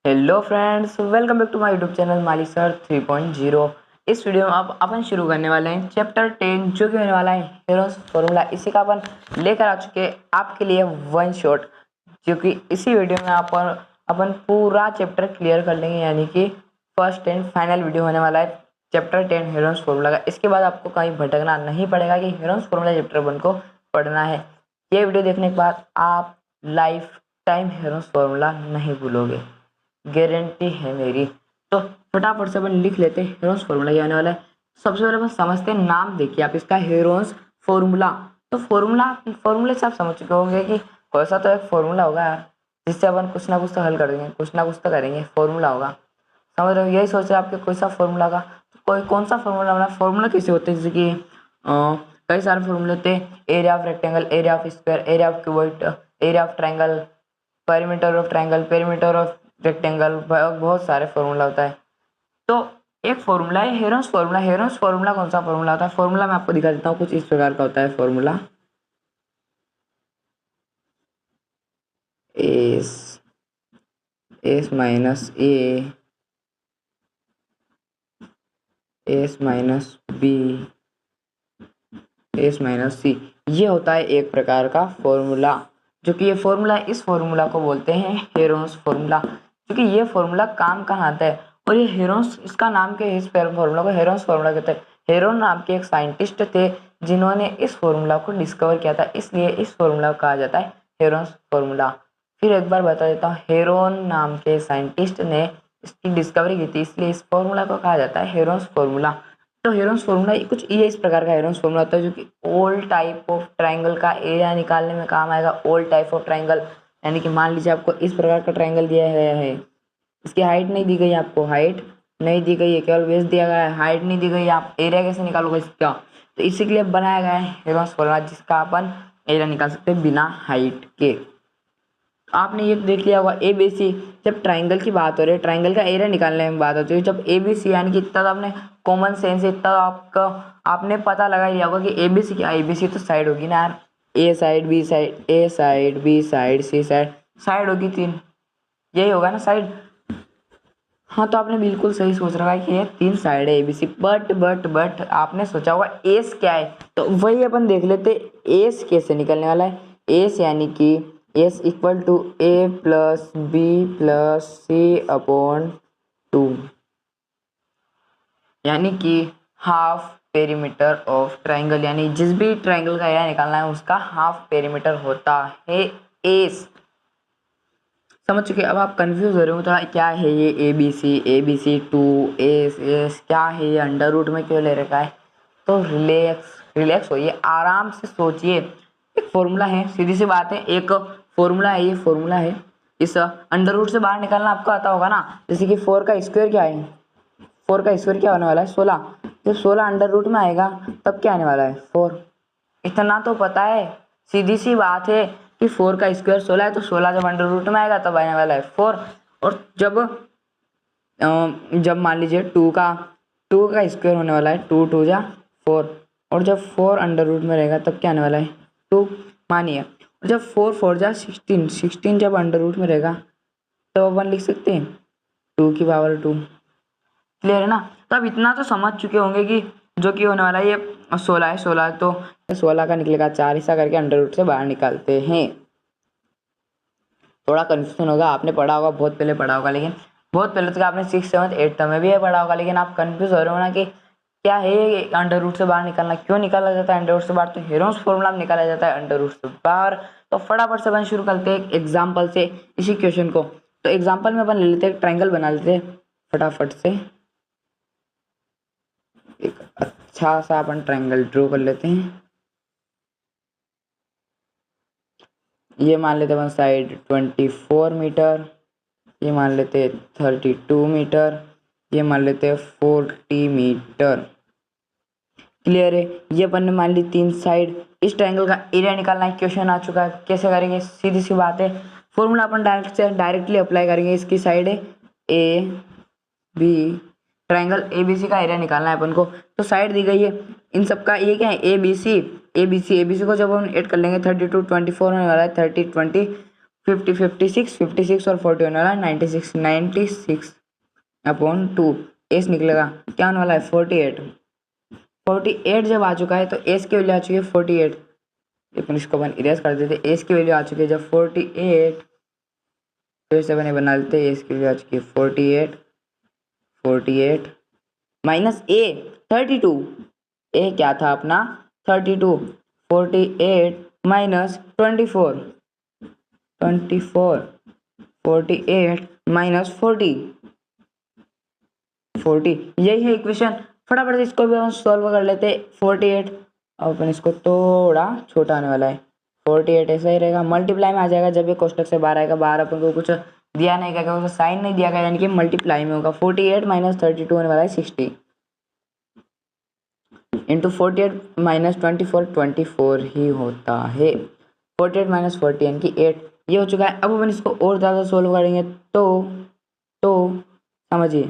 Hello friends, welcome back to my YouTube channel Malik sir 3.0। इस video में अब अपन शुरू करने वाले हैं चैप्टर 10 जो कि होने वाला है हीरोज फॉर्मूला। इसी का अपन लेकर आ चुके हैं आपके लिए वन शॉट, जो कि इसी वीडियो में अपन पूरा चैप्टर क्लियर कर लेंगे, यानी कि फर्स्ट एंड फाइनल वीडियो होने वाला है चैप्टर 10 हीरोज फॉर्मूला का। इसके बाद आपको कहीं भटकना नहीं पड़ेगा कि हीरोज फॉर्मूला चैप्टर 1 को पढ़ना है। ये वीडियो देखने के बाद आप लाइफ टाइम हीरोज फॉर्मूला नहीं भूलोगे, गारंटी है मेरी। तो फटाफट से अपन लिख लेते हैं हीरोन्स फॉर्मूला ये आने वाला है। सबसे पहले अपन समझते हैं, नाम देखिए आप इसका, हीरोन्स फॉर्मूला। तो फॉर्मूले से आप समझ चुके होंगे कि कौन सा तो एक फॉर्मूला होगा यार, जिससे अपन कुछ ना कुछ तो हल कर देंगे, कुछ ना कुछ तो करेंगे, फॉर्मूला होगा। समझ रहे हो? यही सोच रहे आपके कोई सा फॉर्मूला का, तो कोई कौन सा फॉर्मूला बना। फॉर्मूला कैसे होते हैं, जैसे कि कई सारे फॉर्मूले होते हैं। Area of rectangle, area of square, area of cuboid, area of triangle, perimeter of triangle, perimeter of rectangle, बहुत सारे फॉर्मूला होता है। तो एक फॉर्मूला है हेरोन्स फॉर्मूला। हेरोन्स फॉर्मूला कौन सा फॉर्मूला होता है? फॉर्मूला मैं आपको दिखा देता हूँ, कुछ इस प्रकार का होता है formula. S S minus S minus B S minus C, ये होता है एक प्रकार का फॉर्मूला। जो कि ये फॉर्मूला, इस फॉर्मूला को बोलते हैं हेरोन्स फॉर्मूला। क्योंकि ये फॉर्मूला काम कहाँ आता है, और ये हेरोन्स, इसका नाम के इस फॉर्मूला को हेरोन्स फॉर्मूला कहते हैं। हेरोन नाम के एक साइंटिस्ट थे जिन्होंने इस फॉर्मूला को डिस्कवर किया था, इसलिए इस फॉर्मूला को कहा जाता है हेरोन्स फॉर्मूला। फिर एक बार बता देता हूँ, हेरोन नाम के साइंटिस्ट ने इसकी डिस्कवरी की थी, इसलिए इस फॉर्मूला को कहा जाता है हेरोन्स फॉर्मूला। तो हेरोन्स फॉर्मूला कुछ ये इस प्रकार का हेरोन्स फॉर्मूला होता है, जो कि ऑल टाइप ऑफ ट्रायंगल का एरिया निकालने में काम आएगा। ऑल टाइप ऑफ ट्रायंगल, यानी कि मान लीजिए आपको इस प्रकार का ट्रायंगल दिया गया है, इसकी हाइट नहीं दी गई, आपको हाइट नहीं दी गई है, केवल बेस दिया गया है, हाइट नहीं दी गई, आप एरिया कैसे निकालोगे इसका? तो इसी के लिए बनाया गया है हेरोन्स फॉर्मूला, जिसका अपन एरिया निकाल सकते हैं बिना हाइट के। आपने ये देख लिया होगा ए बी सी, जब ट्राइंगल की बात हो रही है, ट्राइंगल का एरिया निकालने में बात होती है, जब ए बी सी, यानी कि इतना तो आपने कॉमन सेंस, इतना तो आपका आपने पता लगा लिया होगा कि ए बी सी क्या, ए बी सी तो साइड होगी ना यार, ए साइड बी साइड, ए साइड बी साइड सी साइड, साइड होगी तीन, यही होगा ना साइड। हाँ, तो आपने बिल्कुल सही सोच रखा है कि ये तीन साइड है एबीसी। बट आपने सोचा होगा एस क्या है, तो वही अपन देख लेते। एस कैसे निकलने वाला है? एस यानी कि s equal to a plus b plus c upon 2, यानी कि हाफ पेरीमीटर ऑफ ट्राइंगल, यानी जिस भी ट्राइंगल का एरिया निकालना है उसका हाफ पेरीमीटर होता है एस। समझ चुके? अब आप कंफ्यूज हो रहे हो थोड़ा, क्या है ये a B c 2 s s, क्या है ये, अंडर रूट में क्यों ले रखा है? तो रिलैक्स होइए, आराम से सोचिए। एक फॉर्मूला है, सीधी सी बात है, एक फॉर्मूला है, ये फॉर्मूला है। इस अंडर रूट से बाहर निकालना आपको आता होगा ना, जैसे कि 4 का स्क्वायर क्या है, 4 का स्क्वायर क्या होने वाला है? 16। जब 16 अंडर रूट में आएगा तब क्या आने वाला है? 4। इतना तो पता है, सीधी सी बात है कि 4 का स्क्वायर 16 है, तो 16 जब अंडर रूट में आएगा तब आने वाला है 4। और जब मान लीजिए 2 का स्क्वायर होने वाला है, 2 2 जा 4, और जब 4 अंडर रूट में रहेगा तब क्या आने वाला है? 2 मानिए। और जब 4 4 जा 16, 16 जब अंडर रूट में रहेगा तो अपन लिख सकते हैं 2 की पावर 2। क्लियर है ना? तो अब इतना तो समझ चुके होंगे कि जो कि होने वाला है ये 16 है, 16 तो 16 का निकलेगा 4, ऐसा करके अंडर रूट से बाहर निकालते हैं। थोड़ा कंफ्यूजन होगा, आपने पढ़ा होगा, बहुत पहले पढ़ा होगा, लेकिन बहुत पहले तक आपने 6th 7th 8th में भी पढ़ा होगा, लेकिन आप कंफ्यूज हो रहे हो ना कि क्या है अंडर रूट से बाहर निकालना, क्यों निकाला जाता है अंडर रूट से बाहर? तो हेरोन्स फॉर्मूला में निकाला जाता है अंडर रूट से बाहर। तो फटाफट से अपन शुरू करते हैं एग्जाम्पल से इसी क्वेश्चन को। तो एग्जाम्पल में अपन ले लेते हैं, ट्राइंगल बना लेते हैं फटाफट से। एक अच्छा सा अपन ट्रायंगल ड्रॉ कर लेते हैं। ये मान लेते हैं साइड 24 मीटर, ये मान लेते हैं 32 मीटर, ये मान लेते हैं 40 मीटर। क्लियर है? ये अपन ने मान ली तीन साइड। इस ट्रायंगल का एरिया निकालना है, क्वेश्चन आ चुका है। कैसे करेंगे? सीधी सी बात है, फॉर्मूला अपन डायरेक्टली अप्लाई करेंगे। इसकी साइड है A B, triangle A B C का एरिया निकालना है अपन को। तो साइड दी गई है इन सबका, ये क्या है? ए बी सी को जब हम ऐड कर लेंगे 32 24 होने वाला है, 30 20 50 56 और 40 होने वाला है 96 अपॉन 2 एस निकलेगा, क्या होने वाला है 48 जब आ चुका है तो एस की वैल्यू आ चुकी है 48, लेकिन इसको अपन इरेज कर देते, एस की वैल्यू आ चुकी है जब 48, फिर से अपन बना लेते, एस की वैल्यू आ चुकी है 48 माइनस ए 32, ए क्या था अपना 32, 48 माइनस 24, 48 माइनस 40, यही है इक्वेशन। फटाफट से इसको भी हम सॉल्व कर लेते। 48 अब अपन इसको थोड़ा छोटा आने वाला है, 48 ऐसा ही रहेगा, मल्टीप्लाई में आ जाएगा जब ये कोष्टक से बाहर आएगा, बाहर अपन को कुछ दिया नहीं गया, उसका साइन नहीं दिया गया, यानी कि मल्टीप्लाई में होगा। 48 माइनस 32 होने वाला है 60 इंटू 48 माइनस 24 ही होता है। 48 माइनस 40 यानी कि 8, ये हो चुका है। अब अपन इसको और ज़्यादा सोल्व करेंगे तो समझिए,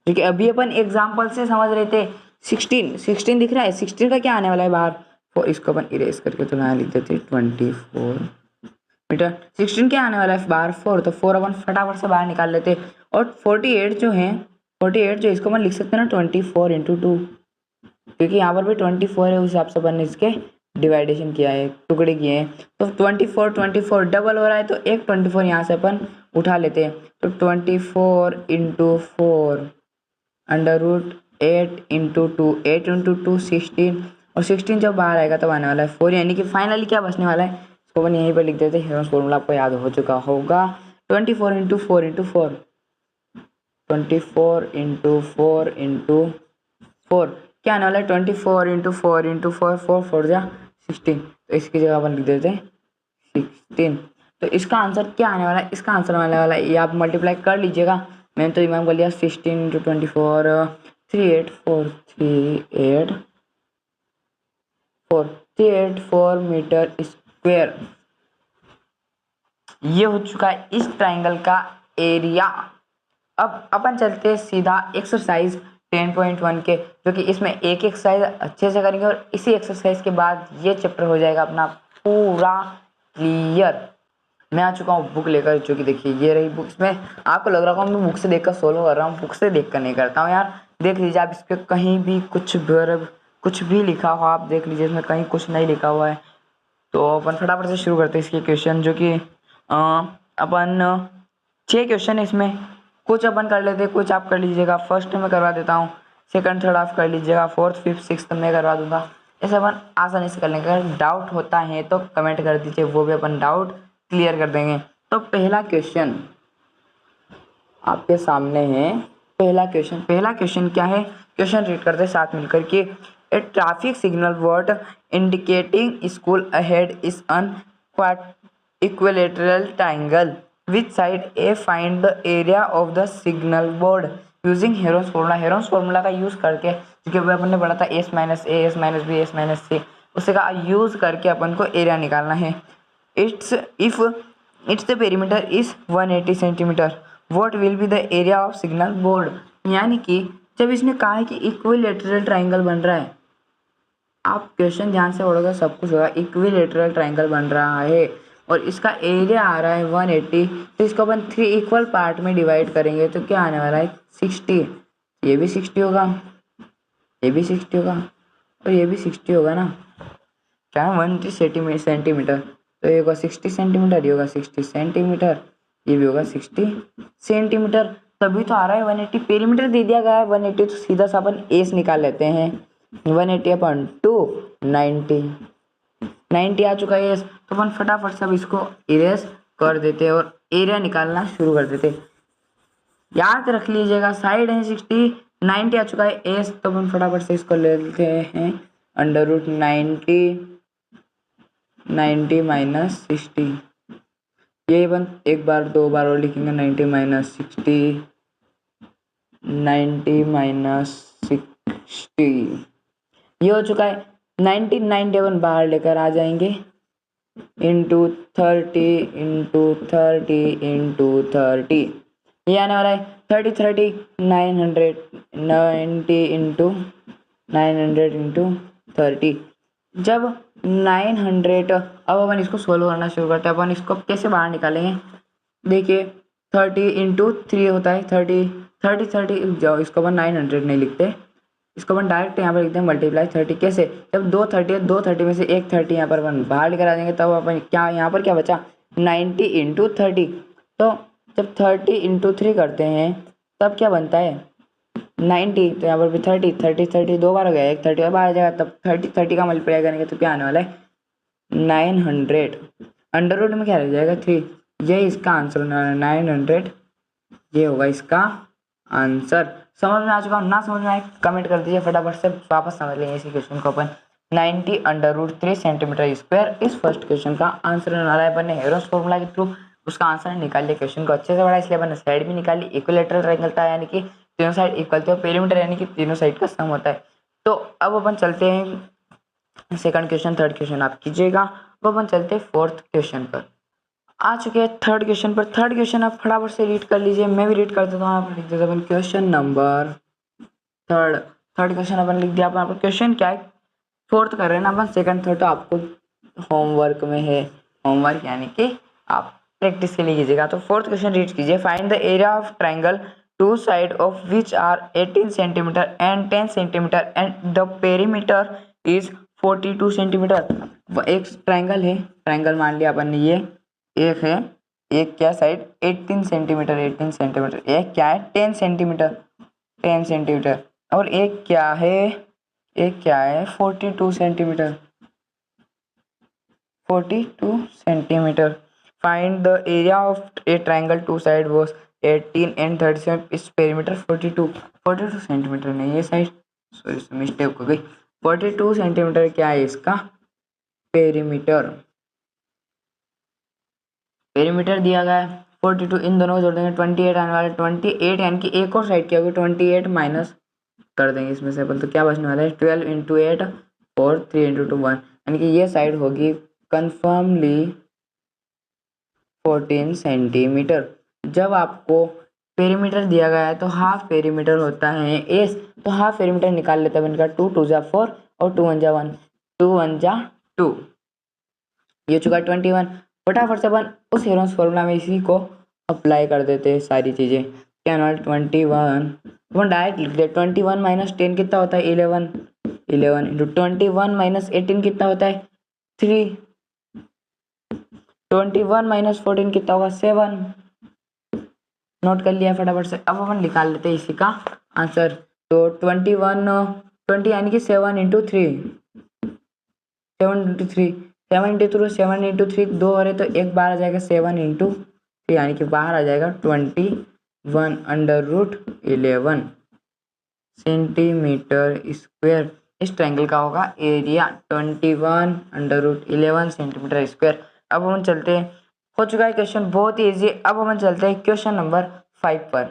ठीक है, अभी अपन एग्जाम्पल से समझ रहे थे। 16 दिख रहा है, 16 का क्या आने वाला है बाहर, तो इसको अपन इरेज करके तो यहाँ लिख देते 24 मीटर। 16 क्या आने वाला है बाहर 4, तो 4 अपन फटाफट से बाहर निकाल लेते। और 48 जो है, 48 जो इसको अपन लिख सकते हैं ना 24 इंटू 2, क्योंकि यहाँ पर भी 24 है, उस हिसाब से अपन ने इसके डिवाइडेशन किया है, टुकड़े किए हैं। तो 24 डबल हो रहा है, तो एक 24 यहाँ से अपन उठा लेते हैं, तो 24 into 4 under root 8 into 2, 8 into 2 16, और 16 जब बाहर आएगा तब आने वाला है 4, यानी कि फाइनली क्या बचने वाला है, इसको अपन यहीं पर लिख देते हैं। हेरोंस फॉर्मूला आपको याद हो चुका होगा, 24 इंटू 4 इंटू 4, 24 इंटू 4 इंटू 4 क्या आने वाला है 24 इंटू 4 इंटू 4, 4 4 जा 16, तो इसकी जगह अपन लिख देते हैं 16। तो इसका आंसर क्या आने वाला है, इसका आंसर आने वाला है, ये आप मल्टीप्लाई कर लीजिएगा, मैंने तो इमाम कर लिया 16 इंटू 24 384 मीटर स्क्वेयर, ये हो चुका है इस ट्राइंगल का एरिया। अब अपन चलते हैं सीधा एक्सरसाइज 10.1 के, जो कि इसमें एक एक्सरसाइज अच्छे से करेंगे और इसी एक्सरसाइज के बाद ये चैप्टर हो जाएगा अपना पूरा क्लियर। मैं आ चुका हूँ बुक लेकर, जो कि देखिए ये रही बुक। इसमें आपको लग रहा होगा मैं बुक से देखकर सोल्व कर रहा हूँ, बुक से देखकर नहीं करता हूँ यार। देख लीजिए आप, इस पर कहीं भी कुछ भी लिखा हुआ आप देख लीजिए, इसमें कहीं कुछ नहीं लिखा हुआ है। तो अपन फटाफट से शुरू करते हैं इसके क्वेश्चन, जो कि अपन 6 क्वेश्चन है इसमें, कुछ अपन कर लेते हैं, कुछ आप कर लीजिएगा। फर्स्ट में करवा देता हूँ, सेकंड थर्ड आप कर लीजिएगा, फोर्थ फिफ्थ सिक्स्थ में करवा दूंगा। ऐसे अपन आसानी से कर लेंगे। अगर डाउट होता है तो कमेंट कर दीजिए, वो भी अपन डाउट क्लियर कर देंगे। तो पहला क्वेश्चन आपके सामने है, पहला क्वेश्चन क्या है, क्वेश्चन रीड करते साथ मिलकर के। A traffic signal board indicating school ahead is an equilateral triangle, which side A find the area of the signal board using Heron's formula. Heron's formula का यूज करके, क्योंकि अपन ने पढ़ा था S माइनस A, S माइनस B, S माइनस C, उसे का यूज करके अपन को एरिया निकालना है। It's the perimeter is 180 centimetre, what will be the area of signal board. यानी कि जब इसने कहा है कि इक्विलेटरल ट्राइंगल बन रहा है, आप क्वेश्चन ध्यान से पढ़ोगे सब कुछ होगा। इक्विलेटरल ट्राइंगल बन रहा है और इसका एरिया आ रहा है 180, तो इसको अपन 3 इक्वल पार्ट में डिवाइड करेंगे तो क्या आने वाला है 60। ये भी 60 होगा, ये भी 60 होगा और ये भी 60 होगा ना, क्या है 180 सेंटीमीटर, तो ये होगा 60 सेंटीमीटर, ये होगा 60 सेंटीमीटर, ये भी होगा 60 सेंटीमीटर, तभी तो आ रहा है 180। पेरीमीटर दे दिया गया है 180, तो सीधा सा अपन एस निकाल लेते हैं। 180 अपन 2 90 आ चुका है, तो अपन फटाफट से अब इसको इरेज कर देते हैं और एरिया निकालना शुरू कर देते। याद रख लीजिएगा साइड है 60, 90 आ चुका है एस, तो अपन फटाफट से इसको ले लेते हैं अंडर रूट 90 माइनस 60, ये अपन एक बार दो बार और लिखेंगे 90 माइनस 60, 90 माइनस 60, ये हो चुका है 90 बाहर लेकर आ जाएंगे इंटू 30 इंटू 30 इंटू 30, ये आने वाला है 30 900, 90 इंटू 900 इंटू 30। जब 900 अब अपन इसको सोल्व करना शुरू करते हैं। अपन इसको कैसे बाहर निकालेंगे, देखिए 30 इंटू 3 होता है 30 30 30, जाओ इसको अपन 900 नहीं लिखते, इसको अपन डायरेक्ट यहाँ पर लिखते हैं मल्टीप्लाई 30। कैसे, जब 2 30 है, 2 30 में से एक 30 यहाँ पर अपन बाहर लेकर आ जाएंगे, तब अपन क्या यहाँ पर क्या बचा 90 इंटू 30। तो जब 30 इंटू 3 करते हैं तब क्या बनता है 90, तो यहाँ पर भी 30 30 30 दो बार हो गया, एक 30 और बाहर आ जाएगा, तब 30 30 का मल्टीप्लाई करेंगे तो क्या आने वाला है 900। अंडर रूट में क्या रह जाएगा 3, ये इसका आंसर होने वाला है 900, ये होगा इसका आंसर। समझ में आ चुका, ना समझ में आए कमेंट कर दीजिए, फटाफट से वापस समझ लेंगे इसी क्वेश्चन को अपन। 90 अंडर रूट 3 सेंटीमीटर स्क्वायर इस फर्स्ट क्वेश्चन का आंसर होने वाला है। अपन ने हेरोस फॉर्मूला के थ्रू उसका आंसर निकाल लिया, क्वेश्चन को अच्छे से पढ़ा, इसलिए अपन ने साइड भी निकाली, इक्विलेटरल ट्रायंगल था यानी कि तीनों साइड इक्वल थे, और पेरीमीटर यानी कि तीनों साइड का सम होता है। तो अब अपन चलते हैं सेकंड क्वेश्चन, थर्ड क्वेश्चन आप कीजिएगा। अब अपन चलते हैं फोर्थ क्वेश्चन पर, आ चुके हैं थर्ड क्वेश्चन पर। थर्ड क्वेश्चन आप फटाफट से रीड कर लीजिए, मैं भी रीड कर देता हूँ, आप लिख देते अपन क्वेश्चन नंबर थर्ड क्वेश्चन अपन लिख दिया। अपन क्वेश्चन क्या है, फोर्थ कर रहे हैं ना अपन, सेकंड थर्ड तो आपको होमवर्क में है, होमवर्क यानी कि आप प्रैक्टिस के लिए कीजिएगा। तो फोर्थ क्वेश्चन रीड कीजिए, find the area of triangle two side of which are 18 centimetre and 10 centimetre and the perimeter is 42 centimetre. एक ट्राइंगल है, ट्राइंगल मान लिया अपन ने, ये एक है, एक क्या साइड 18 सेंटीमीटर 18 सेंटीमीटर, एक क्या है 10 सेंटीमीटर 10 सेंटीमीटर, और एक क्या है 42 centimetre 42 centimetre. Find the area of a triangle two side was 18 and 37, इस पेरीमीटर 42 सेंटीमीटर नहीं, ये साइड सॉरी मिस्टेक हो गई, 42 सेंटीमीटर क्या है इसका पेरीमीटर दिया गया है 42, इन दोनों को जोड़ देंगे 28 आने वाला है, 28 यानी कि एक और साइड क्या होगी 28 माइनस कर देंगे इसमें से अपन, तो क्या बचने वाला है 12 इंटू 8 और 3 इंटू 2 1, यानी कि ये साइड होगी कन्फर्मली 14 सेंटीमीटर। जब आपको पेरीमीटर दिया गया है तो हाफ पेरीमीटर होता है एस, तो हाफ पेरीमीटर निकाल लेते हैं इनका, 2 2 जा 4 और 2 1 जा 1, 2 1 जा 2, ये चुका 21। फटाफट से अपन उस हेरोन्स फॉर्मूला में इसी को अप्लाई कर देते हैं सारी चीज़ें, क्या ना 21 अपन डायरेक्ट लिख दे, 21 माइनस 10 कितना होता है 11 11 इंटू 21 माइनस 18 कितना होता है 3, 21 माइनस 14 कितना होगा 7, नोट कर लिया फटाफट से। अब अपन निकाल लेते हैं इसी का आंसर, तो 20 यानी कि 7 इंटू 3 7 इंटू 3 7 इंटू 3 दो हो रहे तो एक बार आ जाएगा 7 इंटू 3 यानी कि बाहर आ जाएगा 21 अंडर रूट 11 सेंटीमीटर स्क्वायर। इस ट्रायंगल का होगा area 21 under root 11 centimetre square. अब हम चलते हैं, हो चुका है क्वेश्चन बहुत ही ईजी। अब हम चलते हैं क्वेश्चन नंबर 5 पर,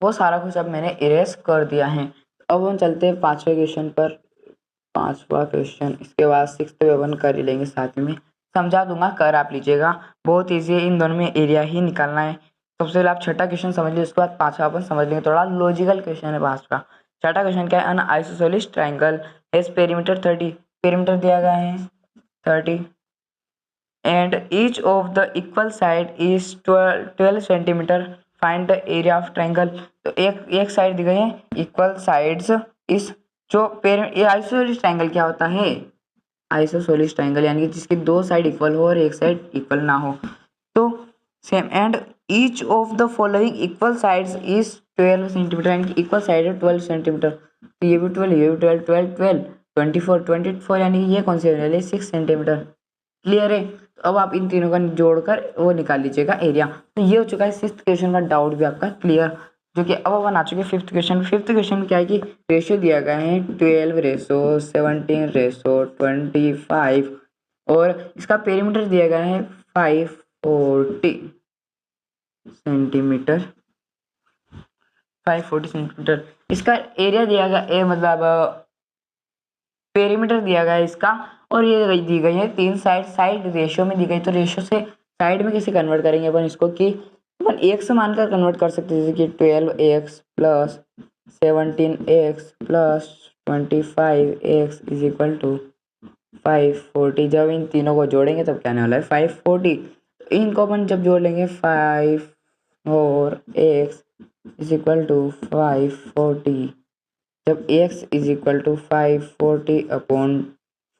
वो सारा कुछ अब मैंने इरेज कर दिया है। अब हम चलते हैं पांचवें क्वेश्चन पर, पांचवा क्वेश्चन, इसके बाद सिक्स्थ पे अपन कर ही लेंगे, साथ में समझा दूंगा, कर आप लीजिएगा, बहुत ईजी है, इन दोनों में एरिया ही निकालना है। सबसे पहले आप छठा क्वेश्चन समझ लीजिए, उसके बाद पांचवा अपन समझ लेंगे, थोड़ा लॉजिकल क्वेश्चन है पांचवा। छठा क्वेश्चन क्या है, an isosceles triangle has perimeter 30, perimeter दिया गया है 30 and each of the equal side is 12 centimetre, find the area of triangle. तो एक साइड दी गई है, इक्वल साइड्स इस जो ये आइसोसेलेस ट्राइंगल क्या होता है, आइसोसेलेस ट्राइंगल यानी कि जिसकी दो साइड इक्वल हो और एक साइड इक्वल ना हो, तो same, and each of the following equal sides is 12 centimetre, यानी कि इक्वल साइड है 12 सेंटीमीटर, तो ये भी 12 ये भी 12 12 12 24 यानी कि ये कौन सी हो रही है 6 सेंटीमीटर। क्लियर है, तो अब आप इन तीनों का जोड़कर वो निकाल लीजिएगा एरिया। तो ये हो चुका है सिक्स्थ क्वेश्चन का डाउट भी आपका क्लियर, जो कि अब अपन आ चुके फिफ्थ क्वेश्चन। फिफ्थ क्वेश्चन में क्या है कि रेशियो दिया गया है 12:17:25 और इसका पेरीमीटर दिया गया है 540 सेंटीमीटर, 540 सेंटीमीटर। इसका एरिया दिया गया मतलब पेरीमीटर दिया गया है इसका, और ये दी गई है तीन साइड रेशियो में दी गई, तो रेशियो से साइड में कैसे कन्वर्ट करेंगे अपन इसको, कि अपन एक से मानकर कन्वर्ट कर सकते हैं, जैसे कि 12x plus 17x plus 25x is equal to 540। जब इन तीनों को जोड़ेंगे तब क्या आने वाला है 540। इनको अपन जब जोड़ लेंगे 5 और x इज इक्वल टू 540। जब x is equal to 540 upon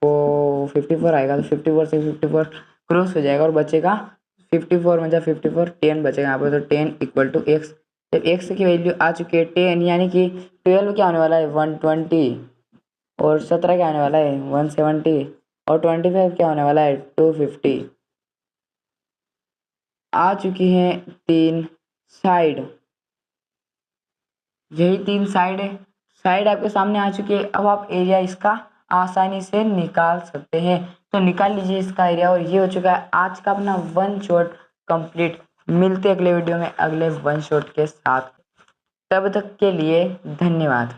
54 आएगा तो 54 से 54 क्रॉस हो जाएगा और बचेगा 54 में जब 54 10 बचेगा यहाँ पर, तो 10 इक्वल टू x। जब x की वैल्यू आ चुकी है 10, यानी कि 12 क्या होने वाला है 120, और 17 क्या होने वाला है 170, और 25 क्या होने वाला है 250। आ चुकी हैं 3 साइड, यही 3 साइड है, साइड आपके सामने आ चुकी है। अब आप एरिया इसका आसानी से निकाल सकते हैं, तो निकाल लीजिए इसका एरिया। और ये हो चुका है आज का अपना वन शॉट कंप्लीट। मिलते अगले वीडियो में अगले वन शॉट के साथ, तब तक के लिए धन्यवाद।